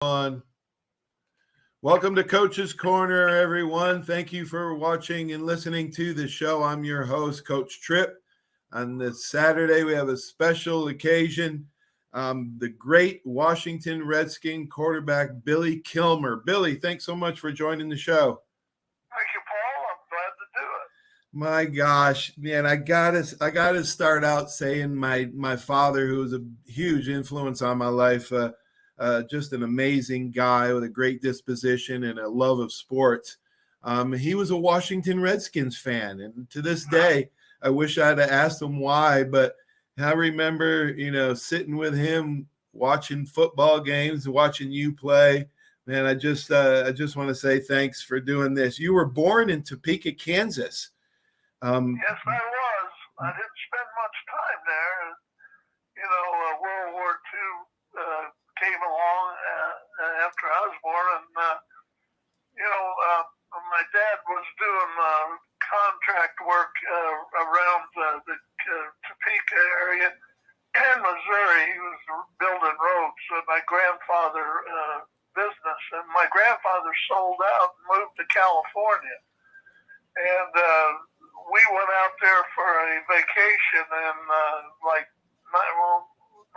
On. Welcome to Coach's Corner, everyone. Thank you for watching and listening to the show. I'm your host, Coach Tripp. On this Saturday, we have a special occasion. The great Washington Redskin quarterback, Billy Kilmer. Billy, thanks so much for joining the show. Thank you, Paul. I'm glad to do it. My gosh, man, I gotta start out saying my father, who was a huge influence on my life, just an amazing guy with a great disposition and a love of sports. He was a Washington Redskins fan, and to this day, I wish I'd have asked him why, but I remember, sitting with him, watching football games, watching you play. Man, I just want to say thanks for doing this. You were born in Topeka, Kansas. Yes, I was. I didn't spend much time there. World War II came along after I was born, and my dad was doing contract work around the Topeka area and Missouri. He was building roads. My grandfather business, and my grandfather sold out and moved to California, and we went out there for a vacation in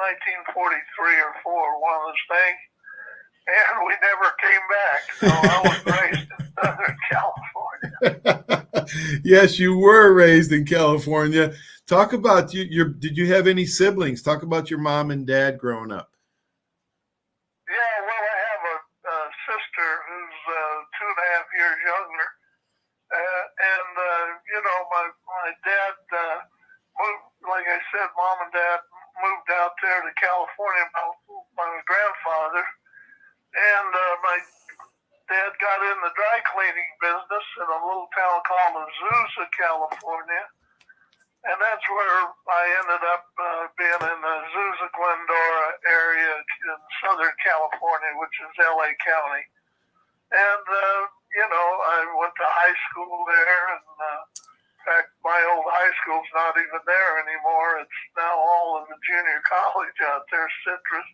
1943 or 4, one of those things, and we never came back. So I was raised in Southern California. Yes, you were raised in California. Talk about did you have any siblings? Talk about your mom and dad growing up. Yeah, well, I have a sister who's 2.5 years younger. My dad moved, like I said, mom and dad moved out there to California by my grandfather. And my dad got in the dry cleaning business in a little town called Azusa, California. And that's where I ended up being in the Azusa, Glendora area in Southern California, which is LA County. And, I went to high school there, and in fact, my old high school's not even there anymore. It's now all in the junior college out there, Citrus.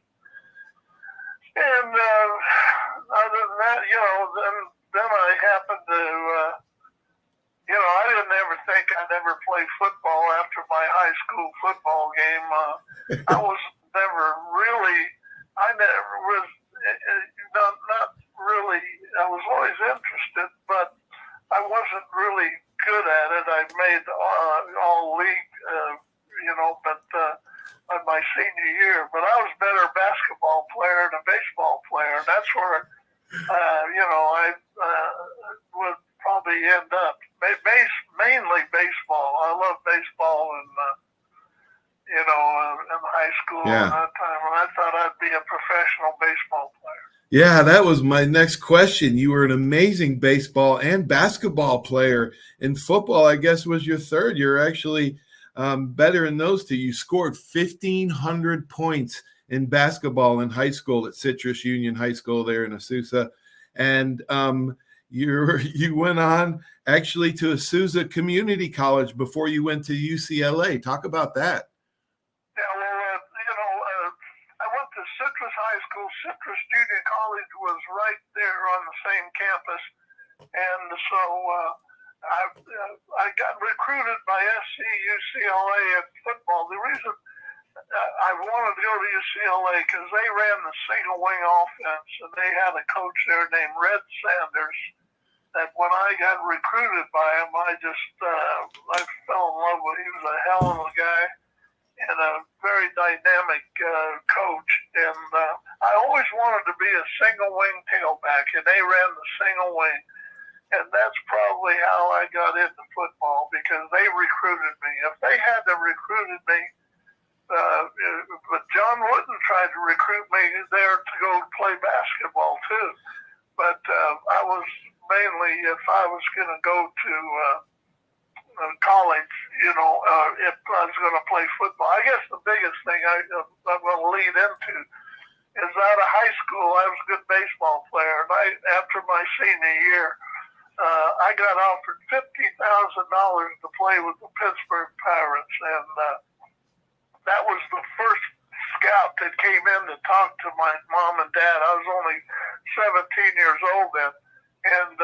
And other than that, then I happened to, I didn't ever think I'd ever play football after my high school football game. I was never really, I never was, not really, I was always interested, but I wasn't really good at it. I made all league, but on my senior year. But I was a better basketball player than a baseball player. That's where, I would probably end up. Mainly baseball. I love baseball in high school. Yeah. At that time, and I thought I'd be a professional baseball player. Yeah, that was my next question. You were an amazing baseball and basketball player. In football, I guess, was your third. You're actually better in those two. You scored 1,500 points in basketball in high school at Citrus Union High School there in Azusa. And you went on actually to Azusa Community College before you went to UCLA. Talk about that. Citrus High School, Citrus Junior College was right there on the same campus, and so I got recruited by UCLA at football. The reason I wanted to go to UCLA because they ran the single wing offense, and they had a coach there named Red Sanders. That when I got recruited by him, I fell in love with him. He was a hell of a guy and a very dynamic coach. And I always wanted to be a single wing tailback, and they ran the single wing. And that's probably how I got into football, because they recruited me. If they hadn't recruited me, but John Wooden tried to recruit me there to go play basketball too. But I was mainly, if I was going to go to college, if I was going to play football. I guess the biggest thing I'm going to lead into is out of high school, I was a good baseball player. And after my senior year, I got offered $50,000 to play with the Pittsburgh Pirates. And that was the first scout that came in to talk to my mom and dad. I was only 17 years old then, and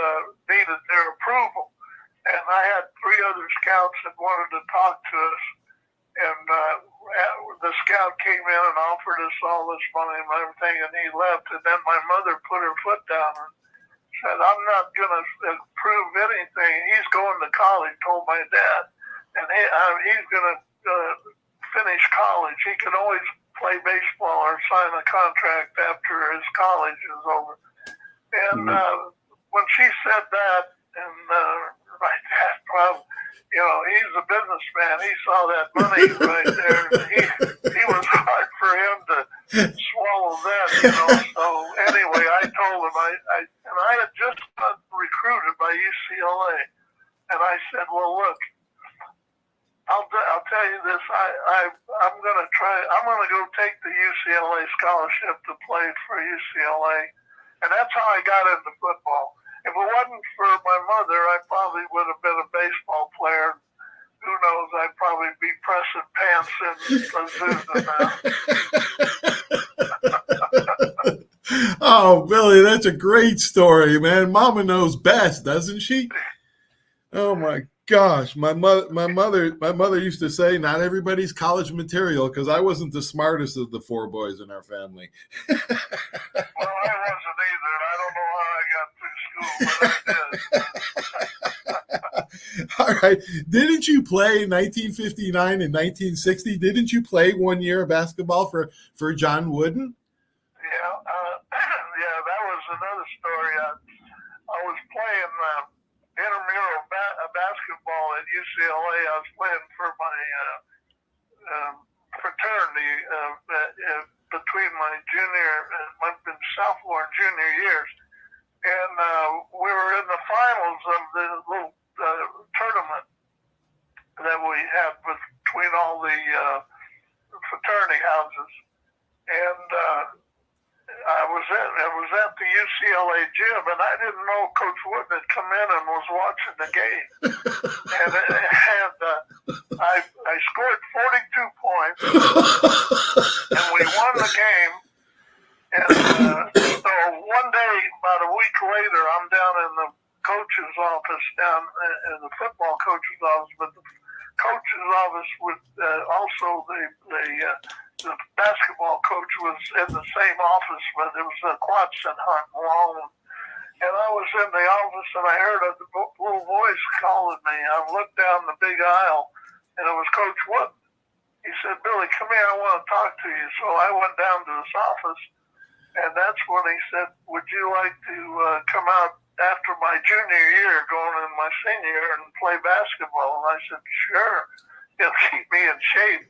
needed their approval. And I had 3 other scouts that wanted to talk to us. And the scout came in and offered us all this money and everything, and he left. And then my mother put her foot down and said, "I'm not going to approve anything. He's going to college," told my dad. And he's going to finish college. He can always play baseball or sign a contract after his college is over. And when she said that, and my dad probably, he's a businessman. He saw that money right there. He was hard for him to swallow that, So anyway, I told him I had just got recruited by UCLA, and I said, "Well, look, I'll tell you this. I'm gonna try. I'm gonna go take the UCLA scholarship to play for UCLA, and that's how I got into football. If it wasn't for my mother, I probably would have been a baseball player. Who knows? I'd probably be pressing pants in Azusa now." Oh, Billy, that's a great story, man. Mama knows best, doesn't she? Oh my gosh, my mother used to say, "Not everybody's college material," because I wasn't the smartest of the 4 boys in our family. Well, I wasn't either. I don't know how I got through school, but I did. All right. Didn't you play in 1959 and 1960? Didn't you play 1 year of basketball for John Wooden? Yeah, that was another story. I was playing intramural basketball at UCLA. I was playing for my fraternity between my sophomore and junior years, and we were in the finals of the little tournament that we had between all the fraternity houses, and I was at the UCLA gym, and I didn't know Coach Wood had come in and was watching the game. And I scored 42 points, and we won the game. And so one day, about a week later, I'm down in the coach's office, down in the football coach's office, but the coach's office with also the basketball coach was in the same office, but it was a Quatson Hunt along. And I was in the office, and I heard a little voice calling me. I looked down the big aisle, and it was Coach Wood. He said, "Billy, come here, I want to talk to you." So I went down to his office, and that's when he said, "Would you like to come out after my junior year, going in my senior year, and play basketball?" And I said, "Sure. It'll keep me in shape."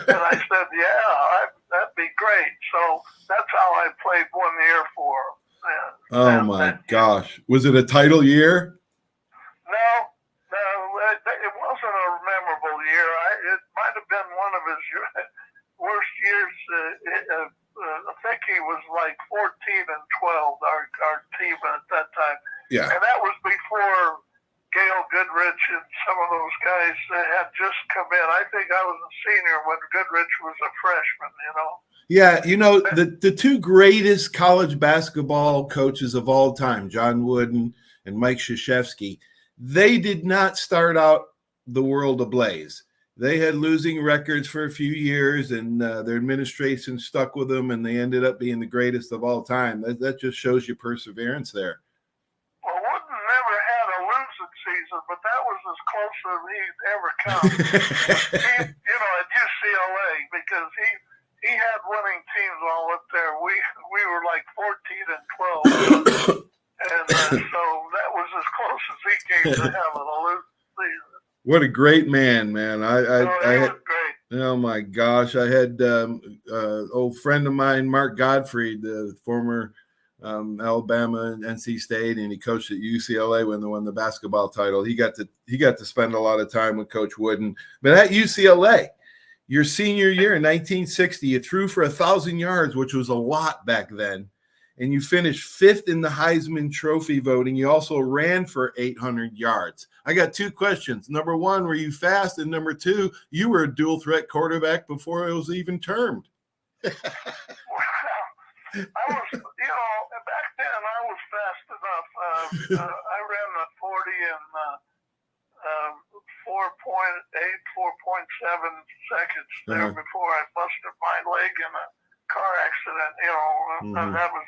And I said, "Yeah, that'd be great." So that's how I played 1 year for him. Oh my gosh. Was it a title year? No, it wasn't a memorable year. It might have been one of his worst years. I think he was like 14-12, our team at that time. Yeah. And that was before Gail Goodrich and some of those guys had just come in. I think I was a senior when Goodrich was a freshman, Yeah, the 2 greatest college basketball coaches of all time, John Wooden and Mike Krzyzewski, they did not start out the world ablaze. They had losing records for a few years, and their administration stuck with them, and they ended up being the greatest of all time. That just shows you perseverance there. Well, Wooden never had a losing season, but that was as close as he'd ever come. At UCLA, because he had winning teams all up there. We were like 14-12, and so that was as close as he came to having a losing season. What a great man! He was great. Oh my gosh, I had old friend of mine, Mark Gottfried, the former Alabama and NC State, and he coached at UCLA when they won the basketball title. He got to spend a lot of time with Coach Wooden. But at UCLA, your senior year in 1960, you threw for 1,000 yards, which was a lot back then, and you finished 5th in the Heisman Trophy voting. You also ran for 800 yards. I got 2 questions. Number 1, were you fast? And number 2, you were a dual threat quarterback before it was even termed. I was, back then I was fast enough. I ran the 40 in 4.8, 4.7 seconds there before I busted my leg in a car accident. That was,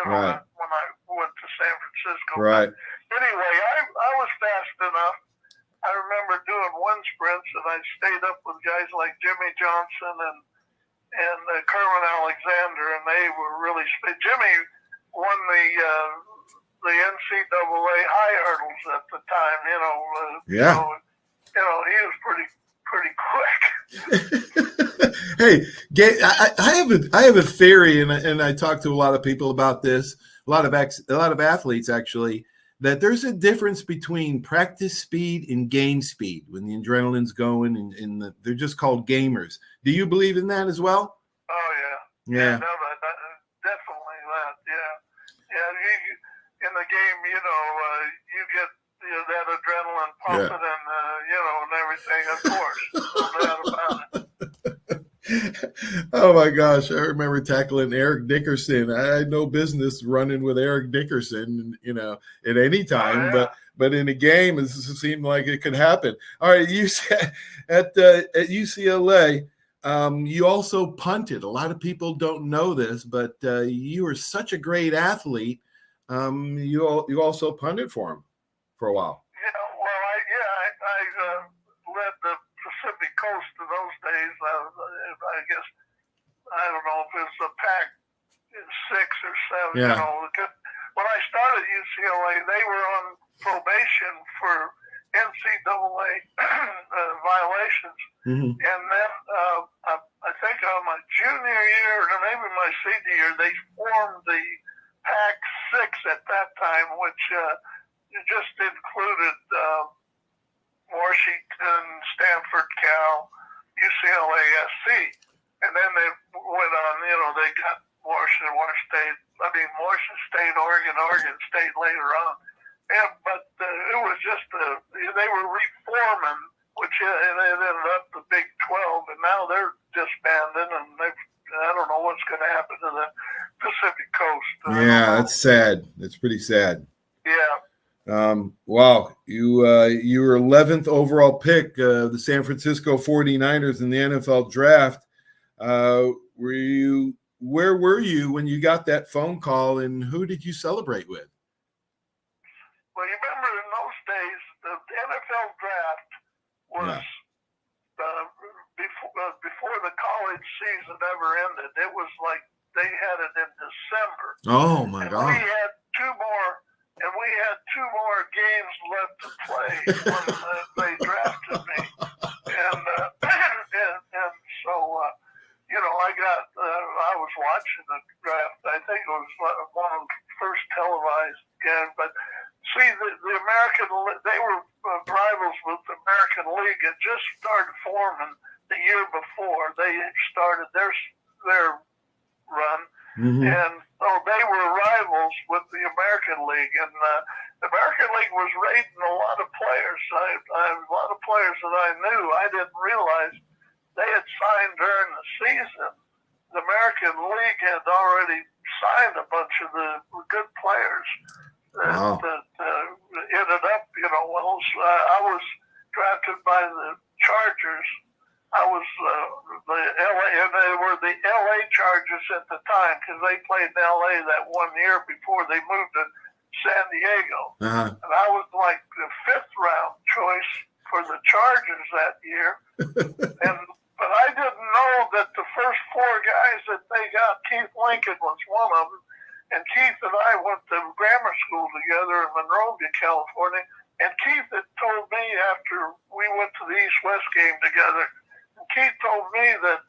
right. when I went to San Francisco. Right. But anyway, I was fast enough. I remember doing one sprints, and I stayed up with guys like Jimmy Johnson and Kerwin Alexander, and they were really. Jimmy won the NCAA high hurdles at the time. Yeah. So, he was pretty quick. Hey, I have a theory, and I talk to a lot of people about this. A lot of athletes actually, that there's a difference between practice speed and game speed when the adrenaline's going, and they're just called gamers. Do you believe in that as well? Oh yeah. No, definitely that. Yeah. In the game, you get that adrenaline pumping, and and everything. Of course, no doubt about it. Oh my gosh, I remember tackling Eric Dickerson. I had no business running with Eric Dickerson, at any time, but in a game, it seemed like it could happen. All right, you said at UCLA, you also punted. A lot of people don't know this, but you were such a great athlete. You also punted for him for a while. Yeah, well, I led the Pacific Coast in those days. I guess, I don't know if it's a Pac 6 or 7. Yeah. When I started at UCLA, they were on probation for NCAA violations. Mm-hmm. And then I think on my junior year, or maybe my senior year, they formed the Pac 6 at that time, which just included Washington, Stanford, Cal, UCLA, SC. And then they went on, they got Washington State, Oregon State later on. But it was just, they were reforming, which it ended up the Big 12, and now they're disbanding, and I don't know what's going to happen to the Pacific Coast. Yeah, that's sad. That's pretty sad. Yeah. Wow. You were 11th overall pick, the San Francisco 49ers in the NFL draft. Where were you when you got that phone call, and who did you celebrate with? Well, you remember in those days, the NFL draft was before the college season ever ended. It was like they had it in December. Oh my God! We had two more games left to play when they drafted me, and so I was watching the draft. I think it was one of the first televised games, but. See, the American, they were rivals with the American League. It just started forming the year before. They started their run, and so they were rivals with the American League. And the American League was rating a lot of players. A lot of players that I knew, I didn't realize they had signed during the season. The American League had already signed a bunch of the good players. Wow. That ended up, I was drafted by the Chargers. I was the LA, and they were the LA Chargers at the time because they played in LA that 1 year before they moved to San Diego. And I was like the 5th round choice for the Chargers that year. But I didn't know that the first 4 guys that they got, Keith Lincoln was one of them. And Keith and I went to grammar school together in Monrovia, California. And Keith had told me after we went to the East-West game together, and Keith told me that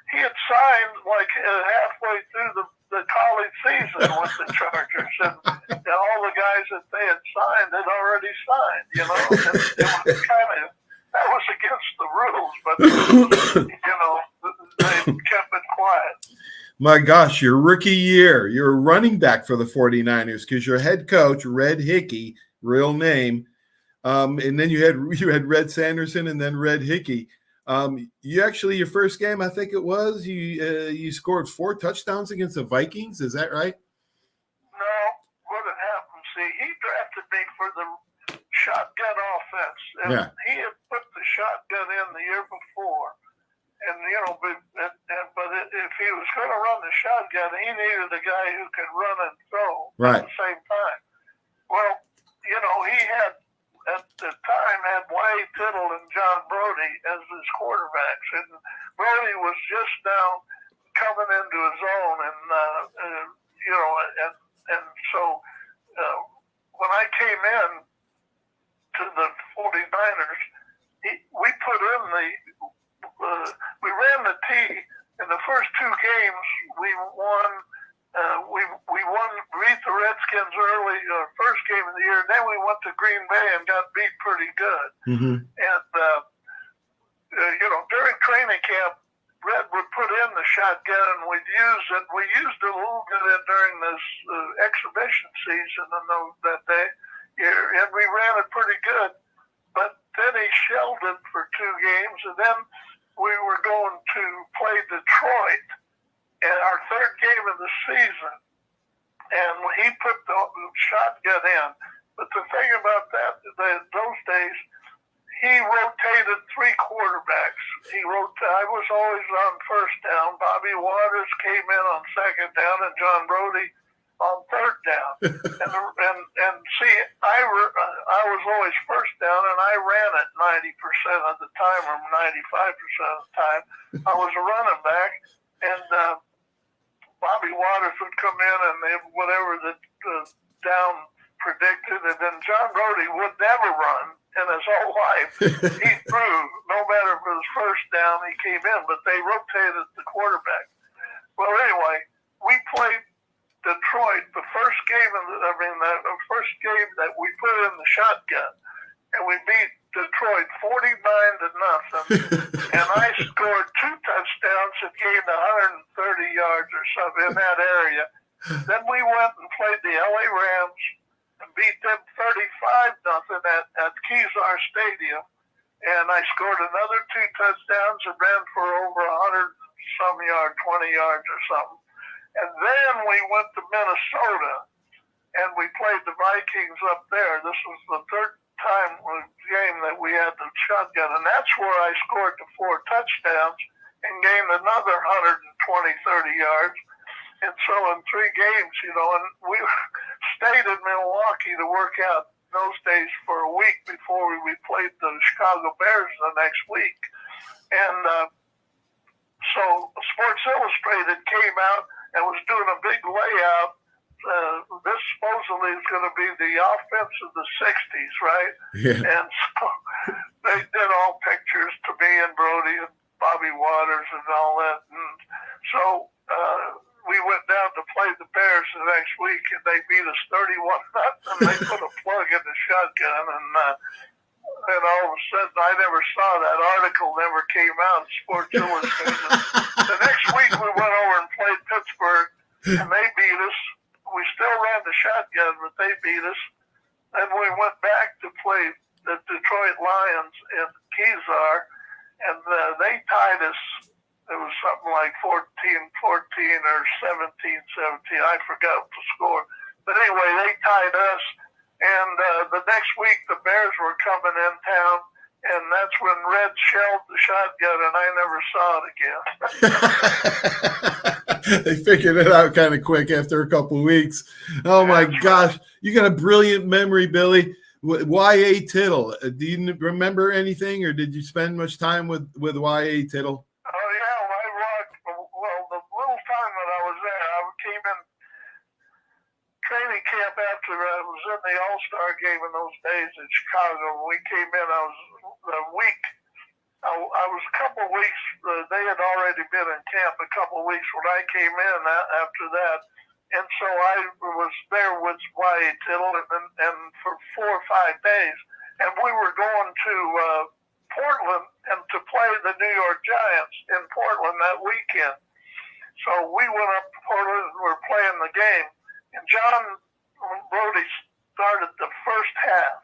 he had signed like halfway through the college season with the Chargers. And all the guys that they had signed had already signed, And it was that was against the rules, but, they kept it quiet. My gosh, your rookie year, you're a running back for the 49ers because your head coach, Red Hickey, real name, and then you had Red Sanderson and then Red Hickey. You actually, your first game, I think it was, you scored 4 touchdowns against the Vikings. Is that right? No, what had happened, see, he drafted me for the shotgun offense, and Yeah. he had put the shotgun in the year before. And, but if he was going to run the shotgun, he needed a guy who could run and throw Right. at the same time. Well, he had, at the time, had Wyatt Tittle and John Brody as his quarterbacks. And Brody was just now coming into his own. And so when I came in to the 49ers, we put in we ran the T in the first 2 games. We won. We won, beat the Redskins early, first game of the year. And then we went to Green Bay and got beat pretty good. Mm-hmm. And during training camp, Red would put in the shotgun, and we'd use it. We used it a little bit during this exhibition season that year, and we ran it pretty good. But then he shelved it for 2 games, and then we were going to play Detroit in our 3rd game of the season, and he put the shotgun in. But the thing about that, those days, he rotated 3 quarterbacks. I was always on first down. Bobby Waters came in on second down, and John Brody on third down. and see, I was always first down, and I ran it 90% of the time, or 95% of the time. I was a running back, and Bobby Waters would come in and whatever the down predicted, and then John Brody would never run in his whole life. He threw, no matter if it was first down, he came in, but they rotated the quarterback. Well, anyway, we played Detroit, the first game the first game that we put in the shotgun, and we beat Detroit 49-0, and I scored 2 touchdowns and gained 130 yards or something in that area. Then we went and played the LA Rams and beat them 35-0 at Kezar Stadium, and I scored another 2 touchdowns and ran for over 100 some yards, 20 yards or something. And then we went to Minnesota, and we played the Vikings up there. This was the 3rd game that we had the shotgun, and that's where I scored the 4 touchdowns and gained another 120, 30 yards. And so in 3 games, and we stayed in Milwaukee to work out those days for a week before we played the Chicago Bears the next week. And so Sports Illustrated came out and was doing a big layout. This supposedly is going to be the offense of the 60s, right? Yeah. And so they did all pictures to me and Brody and Bobby Waters and all that. And so we went down to play the Bears the next week, and they beat us 31-0. And they put a plug in the shotgun, and all of a sudden, I never saw that article. Never came out in Sports Illustrated. The next week, we went over and played Pittsburgh, and they beat us. We still ran the shotgun, but they beat us. Then we went back to play the Detroit Lions in Kezar, and they tied us. It was something like 14-14 or 17-17. I forgot the score. But anyway, they tied us. And the next week, the Bears were coming in town, and that's when Red shelled the shotgun, and I never saw it again. They figured it out kind of quick after a couple of weeks. Oh, my gosh. You got a brilliant memory, Billy. Y.A. Tittle. Do you remember anything, or did you spend much time with Y.A. Tittle? Oh, yeah. Well, the little time that I was there, I came in training camp after I was in the All-Star game in those days in Chicago. When we came in, I was a week. I was a couple of weeks. They had already been in camp a couple of weeks when I came in after that. And so I was there with Y.A. Tittle and for 4 or 5 days. And we were going to Portland and to play the New York Giants in Portland that weekend. So we went up to Portland and we were playing the game. And John Brody started the first half.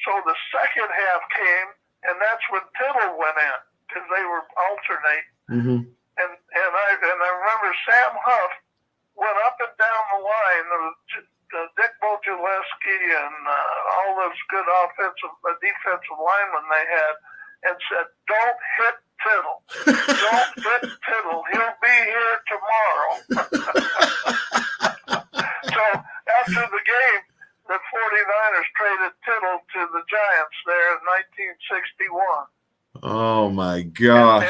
So the second half came, and that's when Tittle went in. because they were alternate. Mm-hmm. And I remember Sam Huff went up and down the line. Dick Bojalewski and all those good defensive linemen they had, and said, "Don't hit Tittle. Don't hit Tittle. He'll be here tomorrow." So after the game, the 49ers traded Tittle to the Giants there in 1961. Oh my gosh!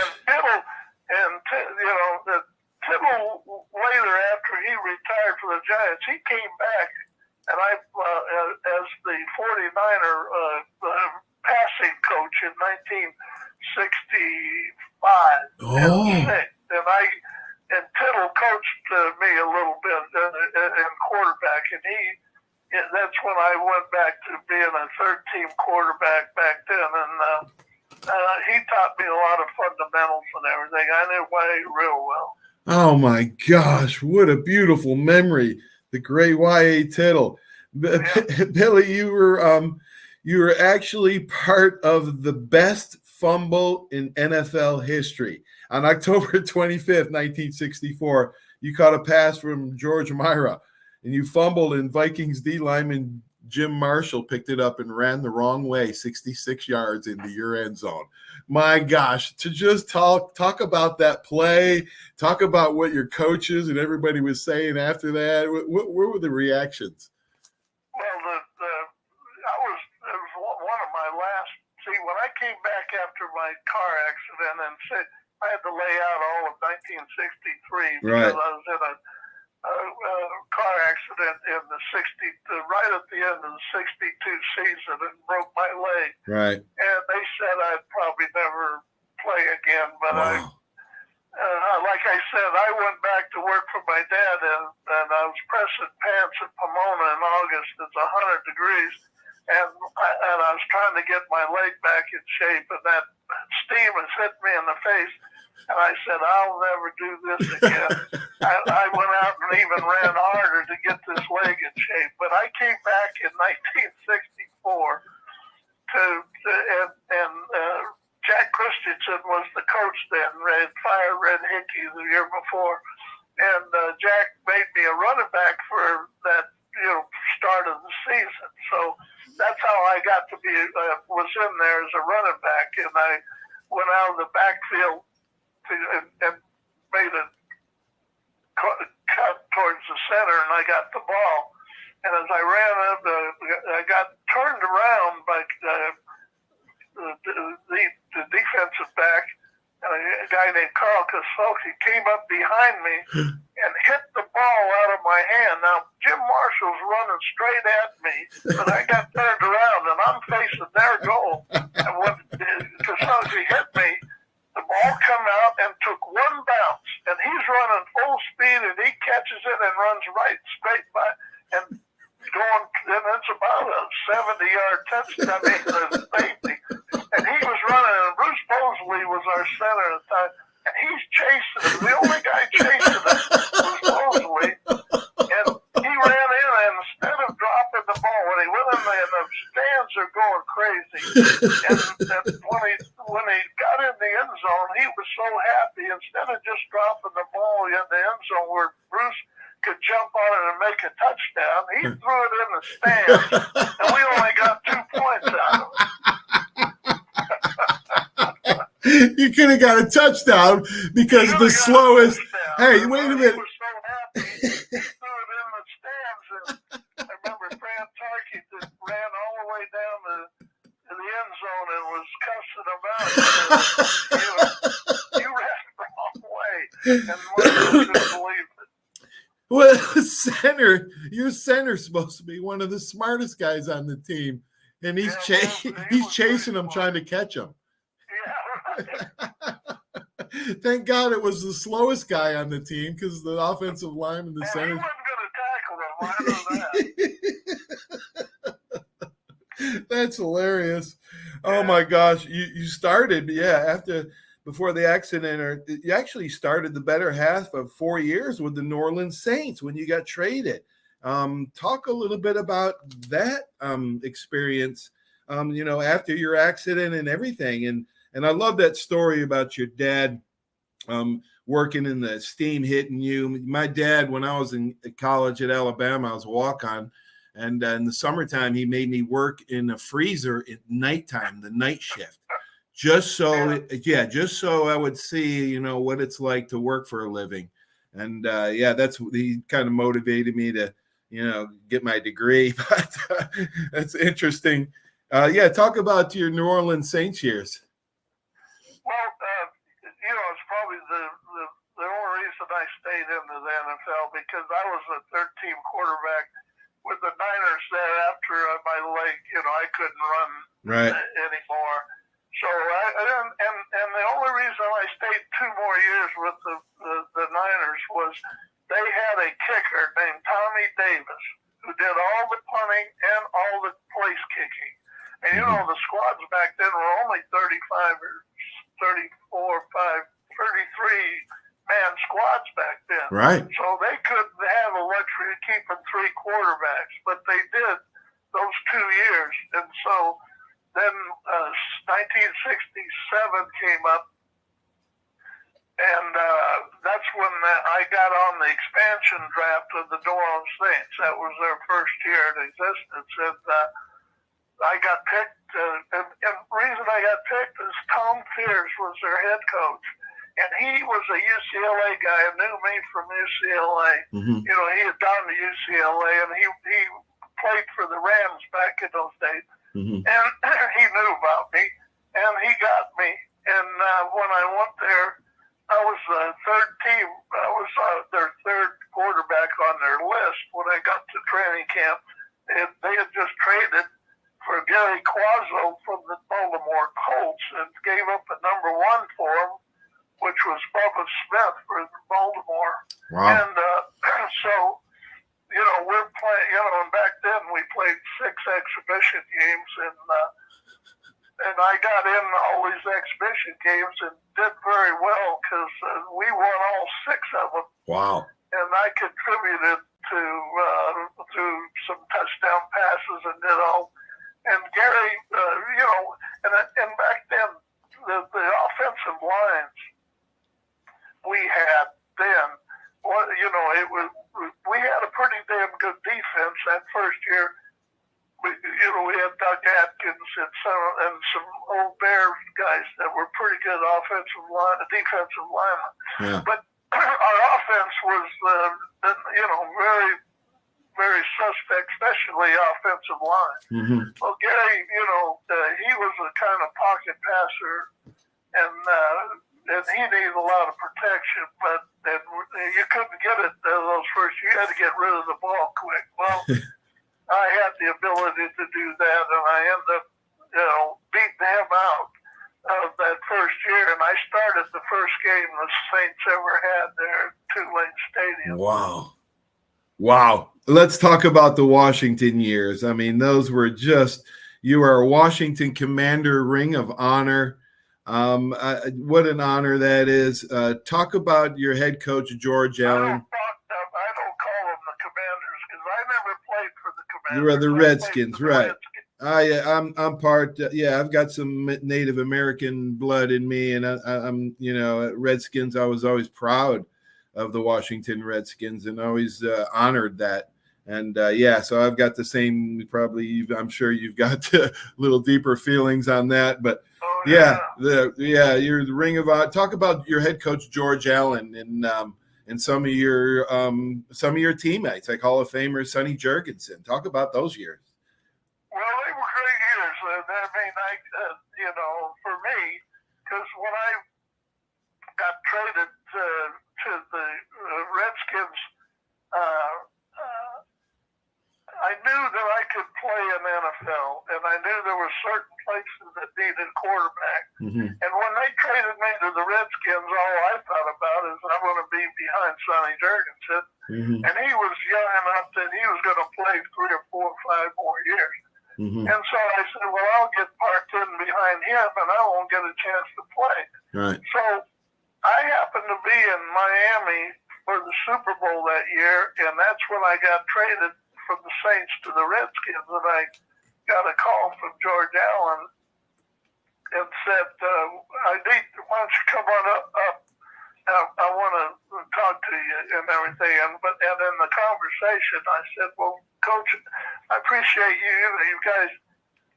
And Tittle, Tittle later, after he retired from the Giants, he came back, and as the 49er passing coach in 1965 and 6. And Tittle coached me a little bit in quarterback, and that's when I went back to being a third-team quarterback back then, and he taught me a lot of fundamentals and everything. I knew Wade real well. Oh my gosh, what a beautiful memory. The great Y.A. Tittle. Yeah. Billy, you were actually part of the best fumble in NFL history. On October 25th, 1964, you caught a pass from George Myra, and you fumbled, and Vikings D lineman Jim Marshall picked it up and ran the wrong way, 66 yards into your end zone. My gosh, to just talk about that play, talk about what your coaches and everybody was saying after that. What were the reactions? Well, it was one of my last. See, when I came back after my car accident and said I had to lay out all of 1963 because Right. I was in a car accident in right at the end of the 62 season and broke my leg. Right. And they said I'd probably never play again. But Wow. like I said, I went back to work for my dad, and I was pressing pants in Pomona in August. It's 100 degrees. And I was trying to get my leg back in shape, and that steam has hit me in the face. And I said, I'll never do this again. I went out and even ran harder to get this leg in shape. But I came back in 1964 and Jack Christensen was the coach then. Red Hickey the year before. And Jack made me a running back for that start of the season. So that's how I got to be, was in there as a running back. And I went out of the backfield and made a cut towards the center, and I got the ball. And as I ran up, I got turned around by the defensive back, a guy named Carl Kosoki came up behind me and hit the ball out of my hand. Now, Jim Marshall's running straight at me, but I got turned around, and I'm facing their goal. And when Kosoki hit me, the ball come out and took one bounce, and he's running full speed, and he catches it and runs right straight by, and it's about a 70-yard touchdown, safety, and he was running, and Bruce Mosley was our center at the time, and he's chasing him. The only guy chasing him was Mosley, and he ran in, and instead of dropping the ball, when he went in there, the stands are going crazy, and when he got in the end zone, he was so happy. Instead of just dropping the ball in the end zone where Bruce could jump on it and make a touchdown, he threw it in the stands, and we only got 2 points out of it. You could have got a touchdown because the slowest. Hey, wait a minute. He was so happy, he threw it in the stands, and I remember Fran Tarkey that ran all the way down to the end zone and was cussing him out. You ran the wrong way, and Marshall couldn't believe it. Well, your center's supposed to be one of the smartest guys on the team, and he's chasing him, trying to catch him. Yeah, right. Thank God it was the slowest guy on the team, because the offensive line and the center. He wasn't going to tackle him. I know that. That's hilarious. Oh my gosh. You started, before the accident, or you actually started the better half of 4 years with the New Orleans Saints when you got traded. Talk a little bit about that experience, after your accident and everything, and And I love that story about your dad working in the steam hitting you. My dad, when I was in college at Alabama, I was a walk-on. And in the summertime, he made me work in a freezer at nighttime, the night shift, just so I would see, you know, what it's like to work for a living. And that's he kind of motivated me to, you know, get my degree. But that's interesting. Talk about your New Orleans Saints years. Well, it's probably the only reason I stayed into the NFL, because I was a third-team quarterback with the Niners there after my leg. I couldn't run anymore. So and the only reason I stayed 2 more years with the Niners was they had a kicker named Tommy Davis who did all the punting and all the place kicking. And the squads back then were only 35 or 33-man squads back then. Right. So they couldn't have a luxury of keeping 3 quarterbacks, but they did those 2 years. And so then 1967 came up, and that's when I got on the expansion draft of the New Orleans Saints. That was their first year in existence. And I got picked, and the reason I got picked is Tom Fears was their head coach, and he was a UCLA guy and knew me from UCLA. Mm-hmm. He had gone to UCLA, and he played for the Rams back in those days, mm-hmm. and he knew about me, and he got me. And when I went there, I was the third team. I was their third quarterback on their list. When I got to training camp, they had just traded for Gary Quazzo from the Baltimore Colts and gave up a number 1 for him, which was Bubba Smith for Baltimore. Wow. And so, we're playing, and back then we played 6 exhibition games, and I got in all these exhibition games and did very well because we won all 6 of them. Wow. And I contributed to some touchdown passes and did all. And Gary, and back then, the offensive lines we had then, we had a pretty damn good defense that first year. We had Doug Atkins and some old Bears guys that were pretty good defensive linemen. Yeah. But our offense was, very, very suspect, especially offensive line. Mm-hmm. Well, Gary, he was a kind of pocket passer, and he needed a lot of protection, but you couldn't get it those first. You had to get rid of the ball quick. Well, I had the ability to do that, and I ended up, beating him out of that first year, and I started the first game the Saints ever had there at Tulane Stadium. Wow. Let's talk about the Washington years. I mean, those were just, you are a Washington Commander, Ring of Honor. What an honor that is. Talk about your head coach, George Allen. I don't call them the Commanders because I never played for the Commanders. You were the Redskins, right? Redskins. I'm part. I've got some Native American blood in me, and I'm Redskins. I was always proud of the Washington Redskins and always honored that. And so I've got the same. Probably, I'm sure you've got a little deeper feelings on that, but. You're the Ring of Honor. Talk about your head coach George Allen and some of your teammates like Hall of Famer Sonny Jurgensen. Talk about those years. Well, they were great years. For me, because when I got traded to the Redskins, I knew that I could play in NFL, and I knew there were certain places that needed a quarterback. Mm-hmm. And when they traded me to the Redskins, all I thought about is I'm going to be behind Sonny Jurgensen. Mm-hmm. And he was young enough that he was going to play 3 or 4 or 5 more years. Mm-hmm. And so I said, well, I'll get parked in behind him, and I won't get a chance to play. Right. So I happened to be in Miami for the Super Bowl that year, and that's when I got traded from the Saints to the Redskins, and I got a call from George Allen, and said, why don't you come on up? I want to talk to you and everything. And in the conversation, I said, well, Coach, I appreciate you. You guys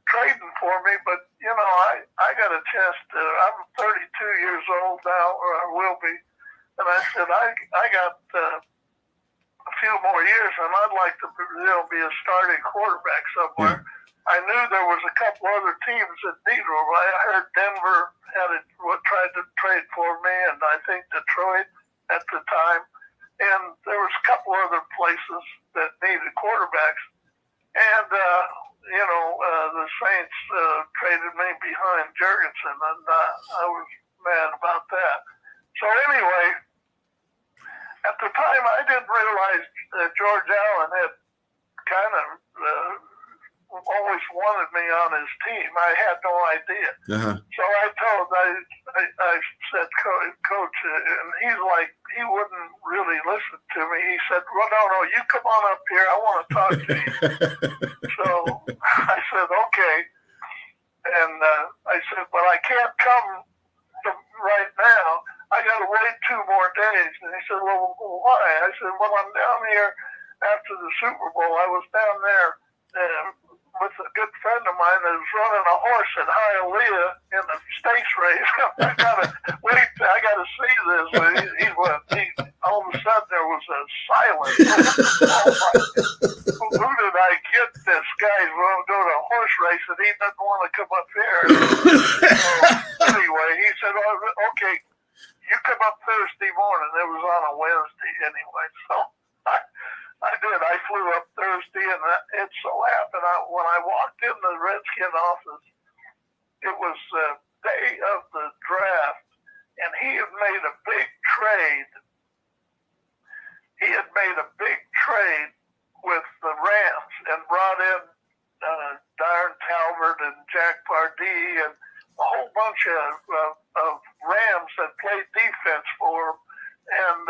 trading for me, but I got a chance to. I'm 32 years old now, or I will be, and I said I got a few more years, and I'd like to be a starting quarterback somewhere. Yeah. I knew there was a couple other teams that needed them. I heard Denver tried to trade for me, and I think Detroit at the time, and there was a couple other places that needed quarterbacks, and the Saints traded me behind Jurgensen, and I was mad about that. So anyway, at the time, I didn't realize that George Allen had kind of always wanted me on his team. I had no idea. Uh-huh. So I said, Coach, and he's like, he wouldn't really listen to me. He said, well, no, you come on up here. I want to talk to you. So I said, okay. And I said, but I can't come right now. I got to wait 2 more days. And he said, well, why? I said, well, I'm down here after the Super Bowl. I was down there with a good friend of mine that was running a horse at Hialeah in the stakes race. I got to see this. All of a sudden there was a silence. Who did I get this guy going to go to a horse race and he doesn't want to come up here? So anyway, he said, okay, you come up Thursday morning. It was on a Wednesday anyway. So I did. I flew up Thursday, and it so happened when I walked in the Redskin office, it was the day of the draft, and he had made a big trade. He had made a big trade with the Rams and brought in Darren Talbert and Jack Pardee and a whole bunch of Rams that played defense for him, and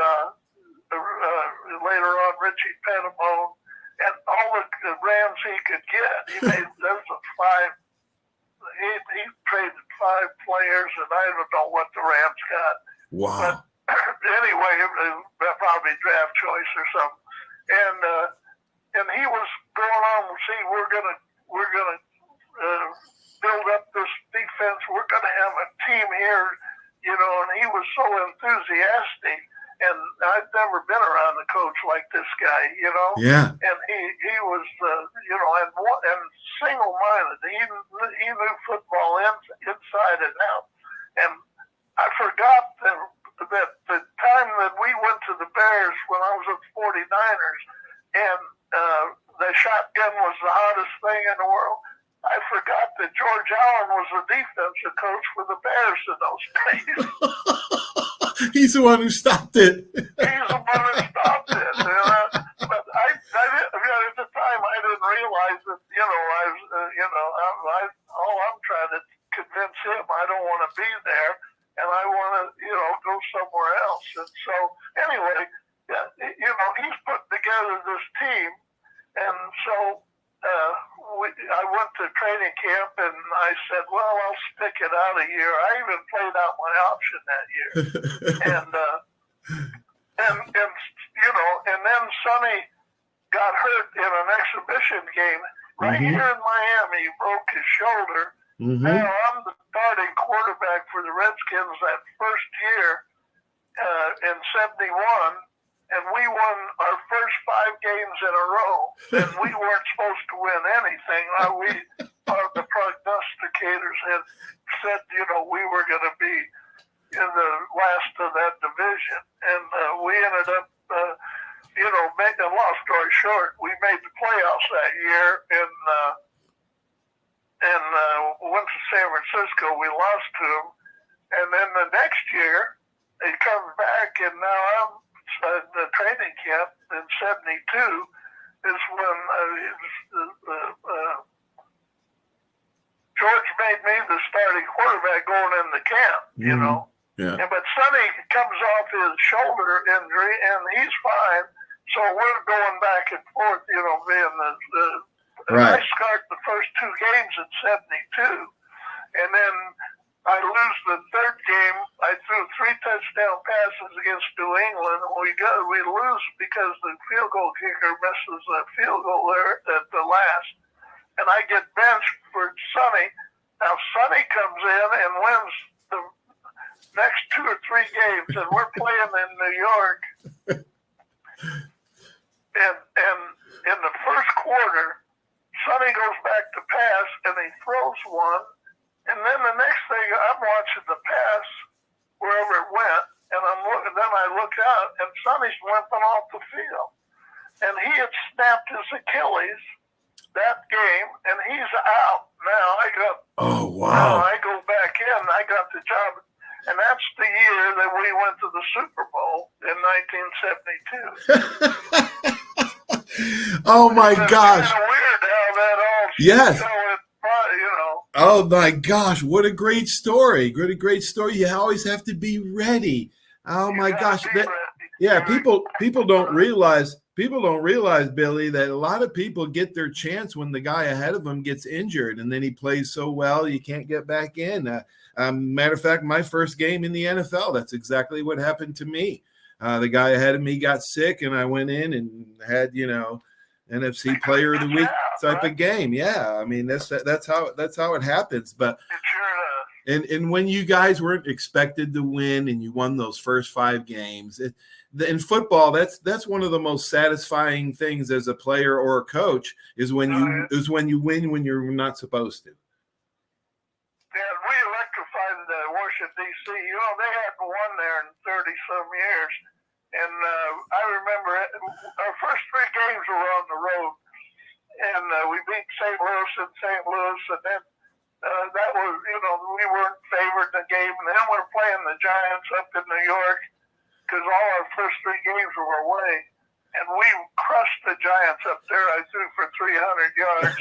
later on Richie Pettibone, and all the Rams he could get. He made he traded 5 players, and I don't know what the Rams got. Wow. But anyway, probably draft choice or something. And he was going on, see, we're gonna build up this defense. We're gonna have a team here, and he was so enthusiastic. And I've never been around a coach like this guy, Yeah. And he was, and single-minded. He knew football inside and out. And I forgot that the time that we went to the Bears when I was at 49ers, and the shotgun was the hottest thing in the world. I forgot that George Allen was the defensive coach for the Bears in those days. He's the one who stopped it. He's the one who stopped it. But I at the time, I didn't realize that, all I'm trying to convince him, I don't want to be there, and I want to, go somewhere else. And so, anyway, he's putting together this team, and so I went to training camp, and I said, well, I'll stick it out a year. I even played out my option that year. And then Sonny got hurt in an exhibition game right here in Miami. He broke his shoulder. Mm-hmm. Now I'm the starting quarterback for the Redskins that first year in 71. And we won our first 5 games in a row, and we weren't supposed to win anything. The prognosticators had said, we were going to be in the last of that division, and we ended up, making a long story short, we made the playoffs that year, and went to San Francisco. We lost to them, and then the next year they come back, and now I'm the training camp in 72 is when George made me the starting quarterback going into camp, Yeah. But Sonny comes off his shoulder injury, and he's fine. So we're going back and forth, being right. I start the first 2 games in 72, and then I lose the third game. I threw 3 touchdown passes against New England, and we lose because the field goal kicker misses a field goal there at the last, and I get benched for Sonny. Now Sonny comes in and wins the next 2 or 3 games, and we're playing in New York, and in the first quarter, Sonny goes back to pass, and he throws one. And then the next thing, I'm watching the pass wherever it went, and then I look out, and Sonny's limping off the field. And he had snapped his Achilles that game, and he's out. Now Now I go back in, I got the job. And that's the year that we went to the Super Bowl in 1972. Oh, my gosh. It's kind of weird how that all Yes. Oh, Oh my gosh, what a great story. What a great story. You always have to be ready. Oh my gosh. People don't realize, Billy, that a lot of people get their chance when the guy ahead of them gets injured and then he plays so well you can't get back in. Matter of fact, my first game in the NFL, that's exactly what happened to me. The guy ahead of me got sick and I went in and had, NFC Player of the Week type of game. Yeah, I mean that's how it happens. But and when you guys weren't expected to win and you won those first 5 games, in football, that's one of the most satisfying things as a player or a coach is when you win when you're not supposed to. Yeah, we electrified Washington D.C. They hadn't won there in 30-some years. And I remember our first 3 games were on the road, and we beat St. Louis, and then that was, we weren't favored in the game. And then we're playing the Giants up in New York because all our first 3 games were away, and we crushed the Giants up there. I threw for 300 yards.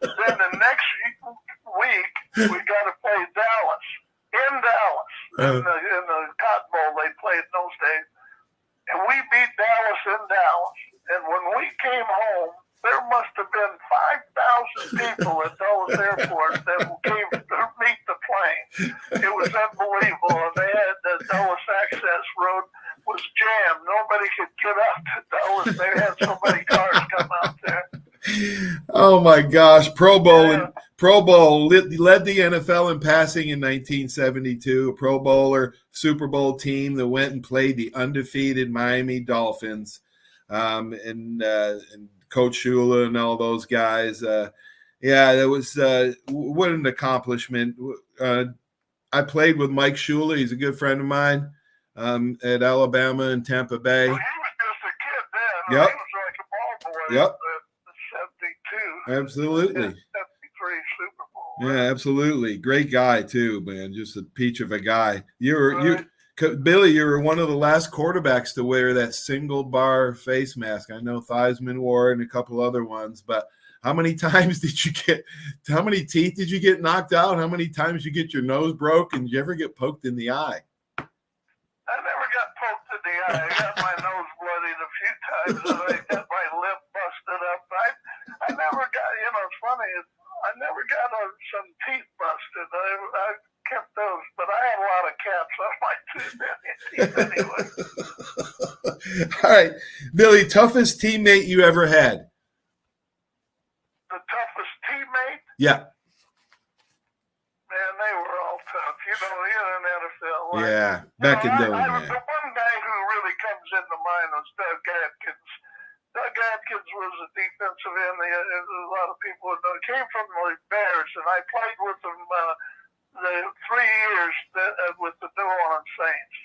Then the next week, we got to play Dallas, in the Cotton Bowl they played in those days. And we beat Dallas in Dallas. And when we came home, there must have been 5,000 people at Dulles Airport that came to meet the plane. It was unbelievable. And they had the Dulles Access Road was jammed. Nobody could get up to Dulles. They had so many cars come out there. Oh my gosh, Pro Bowl led the NFL in passing in 1972. A Pro Bowler, Super Bowl team that went and played the undefeated Miami Dolphins, and Coach Shula and all those guys. That was what an accomplishment. I played with Mike Shula. He's a good friend of mine at Alabama and Tampa Bay. Well, he was just a kid then. Yep. He was like a ball boy. Yep. 72. Absolutely. 73 Super Bowl. Yeah, absolutely. Great guy too, man. Just a peach of a guy. Billy, you were one of the last quarterbacks to wear that single bar face mask. I know Theismann wore it and a couple other ones, but how many times how many teeth did you get knocked out? How many times you get your nose broke, and did you ever get poked in the eye? I never got poked in the eye. I got my nose bloodied a few times, and I got my lip busted up. I never got, it's funny, I never got some teeth busted. I kept those, but I had a lot of caps on my teeth anyway. All right, Billy, toughest teammate you ever had? The toughest teammate? Yeah. Man, they were all tough. In the NFL. Back in Dillon. The one guy who really comes into mind was Doug Atkins. Doug Atkins was a defensive end. A lot of people know. He came from the Bears, and I played with him the 3 years with the New Orleans Saints.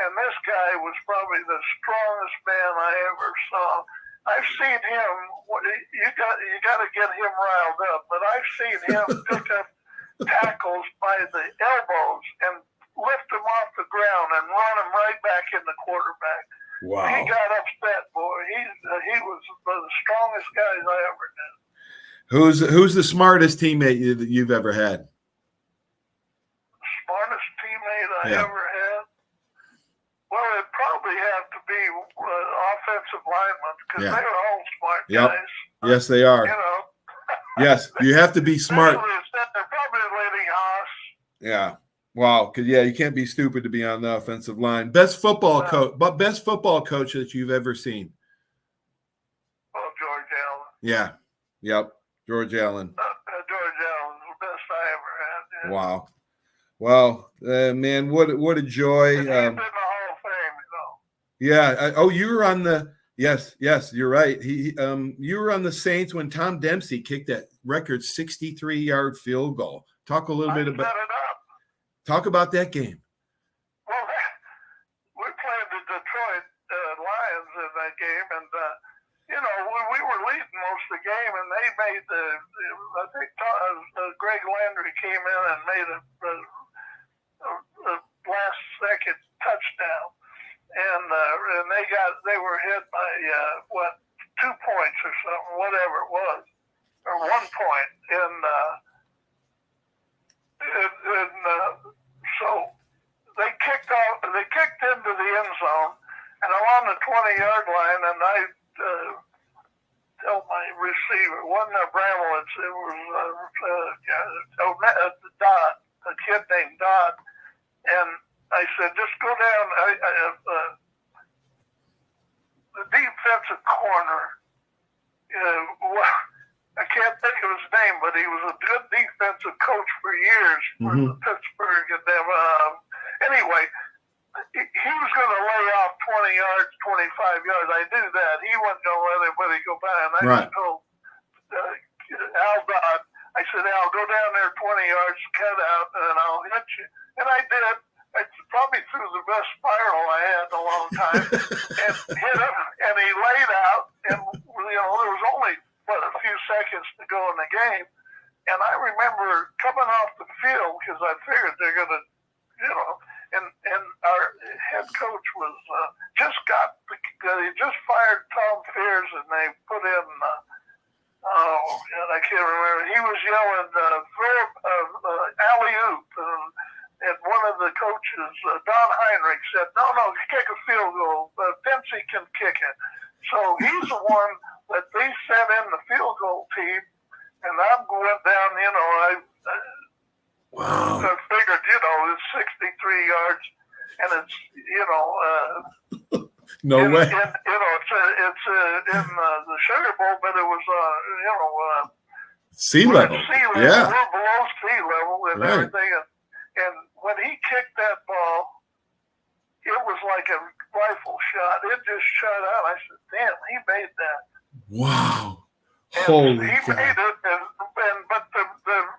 And this guy was probably the strongest man I ever saw. I've seen him. You got to get him riled up, but I've seen him pick up tackles by the elbows and lift them off the ground and run them right back in the quarterback. Wow. He got upset, boy. He was the strongest guys I ever knew. Who's the smartest teammate that you've ever had? Smartest teammate I ever had? Well, it'd probably have to be offensive linemen because they were all smart guys. Yes, they are. Yes, you have to be smart. They're probably Lenny Haas. Yeah. Wow. Because you can't be stupid to be on the offensive line. Best football coach that you've ever seen. Oh, George Allen. Yeah. Yep. George Allen. George Allen's the best I ever had. Yeah. Wow. Well, man, what a joy. And he's in the Hall of Fame, Yeah. You were on the yes. You're right. You were on the Saints when Tom Dempsey kicked that record 63-yard field goal. Talk a little bit about. Set it up. Talk about that game. Well, we played the Detroit Lions in that game, and we were leading most of the game, and they made I think Greg Landry came in and made a last-second touchdown, and they were hit by 2 points or something, whatever it was, or 1 point, so they kicked into the end zone, and I'm on the 20-yard line, and I tell my receiver, wasn't a Bramowitz, it was Dodd, a kid named Dodd, and I said, just go down. The defensive corner, I can't think of his name, but he was a good defensive coach for years for Pittsburgh. And them. Anyway, he was going to lay off 20 yards, 25 yards. I knew that. He wasn't going to let anybody go by. And I just told Al Dodd, I said, Al, go down there 20 yards, cut out, and I'll hit you. And I did. I probably threw the best spiral I had in a long time and hit him. And he laid out, and there was only a few seconds to go in the game. And I remember coming off the field because I figured they're going to, and our head coach was he just fired Tom Fears, and they put in, I can't remember. He was yelling, alley-oop, and one of the coaches, Don Heinrich, said, no, kick a field goal. Dempsey can kick it. So he's the one that they sent in the field goal team, and I'm going down, wow. I figured, it's 63 yards, and it's, no way. It's in the Sugar Bowl, but it was, sea level. Yeah. We're below sea level and everything. And when he kicked that ball, it was like a rifle shot. It just shot out. I said, damn, he made that. Wow. And Holy he God. made it, but the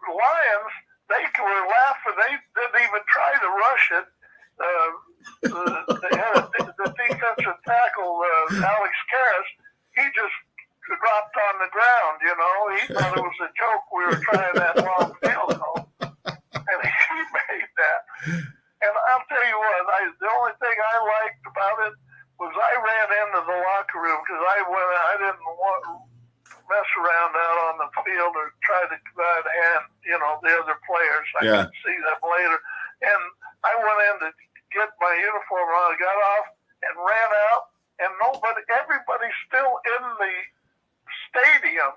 Lions, they were laughing. They didn't even try to rush it. They had the defensive tackle, Alex Karras, he just dropped on the ground, He thought it was a joke we were trying that long field goal. And he made that. And I'll tell you what, the only thing I liked about it was I ran into the locker room because I didn't want to mess around out on the field or try to hand, the other players. I could see them later. And I went in to get my uniform on. I got off and ran out, and everybody's still in the stadium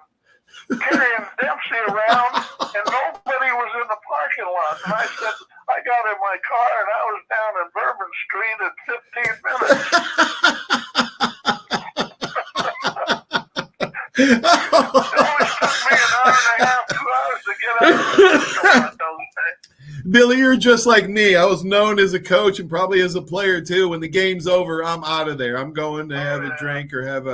carrying Dempsey around, and nobody was in the parking lot. And I said, I got in my car, and I was down in Bourbon Street in 15 minutes. It always took me an hour and a half, 2 hours to get out of those days. Billy, you're just like me. I was known as a coach and probably as a player too. When the game's over, I'm out of there. I'm going to have a drink or have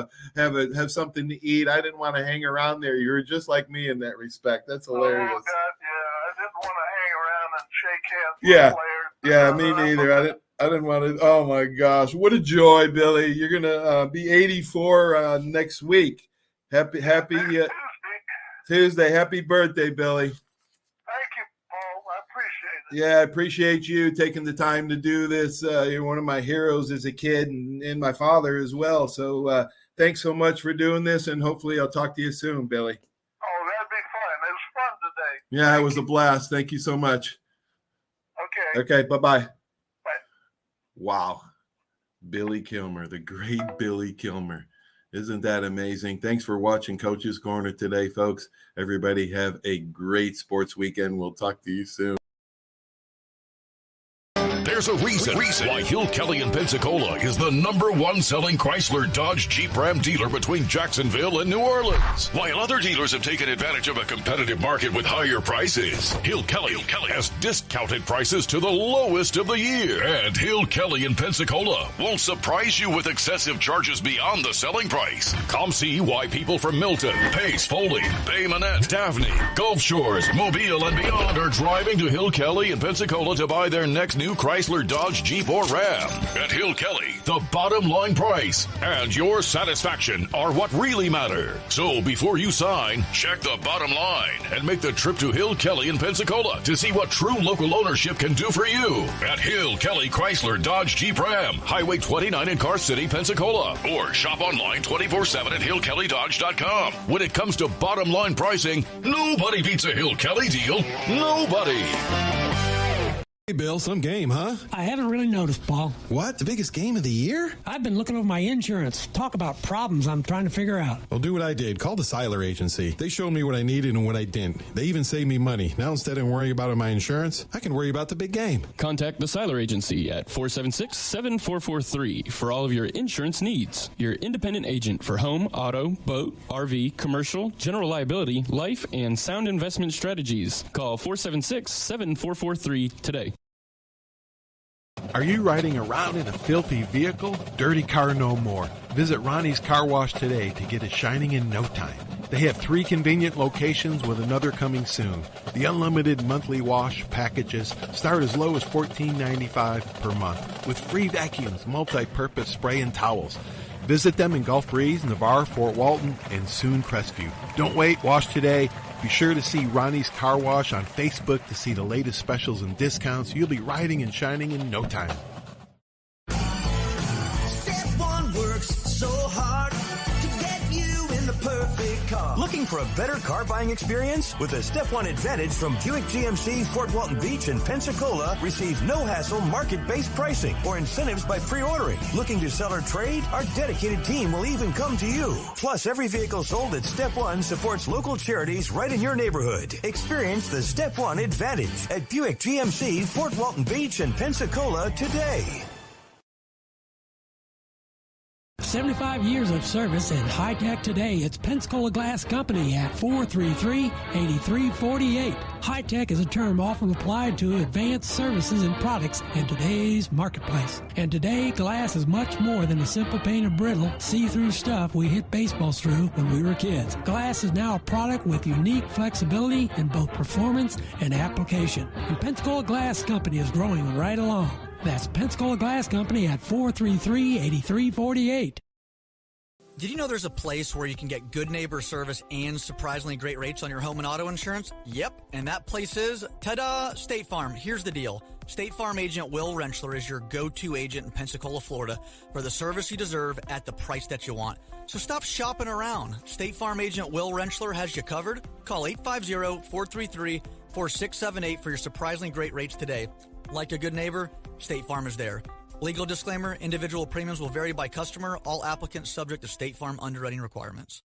something to eat. I didn't want to hang around there. You were just like me in that respect. That's hilarious. Oh God, yeah. I didn't want to hang around and shake hands with players. Yeah, me neither. I didn't want to. Oh my gosh, what a joy, Billy! You're gonna be 84 next week. Happy Tuesday. Happy birthday, Billy. Yeah, I appreciate you taking the time to do this. You're one of my heroes as a kid and my father as well. So thanks so much for doing this, and hopefully I'll talk to you soon, Billy. Oh, that'd be fun. It was fun today. Yeah, it was a blast. Thank you so much. Okay, bye-bye. Bye. Wow. Billy Kilmer, the great Billy Kilmer. Isn't that amazing? Thanks for watching Coach's Corner today, folks. Everybody have a great sports weekend. We'll talk to you soon. There's a reason why Hill Kelly in Pensacola is the #1 selling Chrysler Dodge Jeep Ram dealer between Jacksonville and New Orleans. While other dealers have taken advantage of a competitive market with higher prices, Hill Kelly has discounted prices to the lowest of the year. And Hill Kelly in Pensacola won't surprise you with excessive charges beyond the selling price. Come see why people from Milton, Pace, Foley, Bay Minette, Daphne, Gulf Shores, Mobile, and beyond are driving to Hill Kelly in Pensacola to buy their next new Chrysler, Dodge, Jeep, or Ram. At Hill Kelly, the bottom line price and your satisfaction are what really matter. So before you sign, check the bottom line and make the trip to Hill Kelly in Pensacola to see what true local ownership can do for you. At Hill Kelly Chrysler, Dodge, Jeep, Ram, Highway 29 in Car City, Pensacola. Or shop online 24/7 at hillkellydodge.com. When it comes to bottom line pricing, nobody beats a Hill Kelly deal. Nobody. Hey, Bill, some game, huh? I haven't really noticed, Paul. What? The biggest game of the year? I've been looking over my insurance. Talk about problems I'm trying to figure out. Well, do what I did. Call the Seiler Agency. They showed me what I needed and what I didn't. They even saved me money. Now, instead of worrying about my insurance, I can worry about the big game. Contact the Seiler Agency at 476-7443 for all of your insurance needs. Your independent agent for home, auto, boat, RV, commercial, general liability, life, and sound investment strategies. Call 476-7443 today. Are you riding around in a filthy vehicle? Dirty car no more. Visit Ronnie's Car Wash today to get it shining in no time. They have 3 convenient locations with another coming soon. The unlimited monthly wash packages start as low as $14.95 per month with free vacuums, multi-purpose spray, and towels. Visit them in Gulf Breeze, Navarre, Fort Walton, and soon Crestview. Don't wait, wash today. Be sure to see Ronnie's Car Wash on Facebook to see the latest specials and discounts. You'll be riding and shining in no time. Step One works so hard to get you in the perfect car. Looking for a better car buying experience? With a Step One Advantage from Buick GMC, Fort Walton Beach, and Pensacola, receive no-hassle market-based pricing or incentives by pre-ordering. Looking to sell or trade? Our dedicated team will even come to you. Plus, every vehicle sold at Step One supports local charities right in your neighborhood. Experience the Step One Advantage at Buick GMC, Fort Walton Beach, and Pensacola today. 75 years of service and high-tech today. It's Pensacola Glass Company at 433-8348. High-tech is a term often applied to advanced services and products in today's marketplace. And today, glass is much more than a simple painted brittle, see-through stuff we hit baseballs through when we were kids. Glass is now a product with unique flexibility in both performance and application. And Pensacola Glass Company is growing right along. That's Pensacola Glass Company at 433-8348. Did you know there's a place where you can get good neighbor service and surprisingly great rates on your home and auto insurance? Yep, and that place is, ta-da, State Farm. Here's the deal. State Farm agent Will Rentschler is your go-to agent in Pensacola, Florida for the service you deserve at the price that you want. So stop shopping around. State Farm agent Will Rentschler has you covered. Call 850-433-4678 for your surprisingly great rates today. Like a good neighbor, State Farm is there. Legal disclaimer, individual premiums will vary by customer. All applicants subject to State Farm underwriting requirements.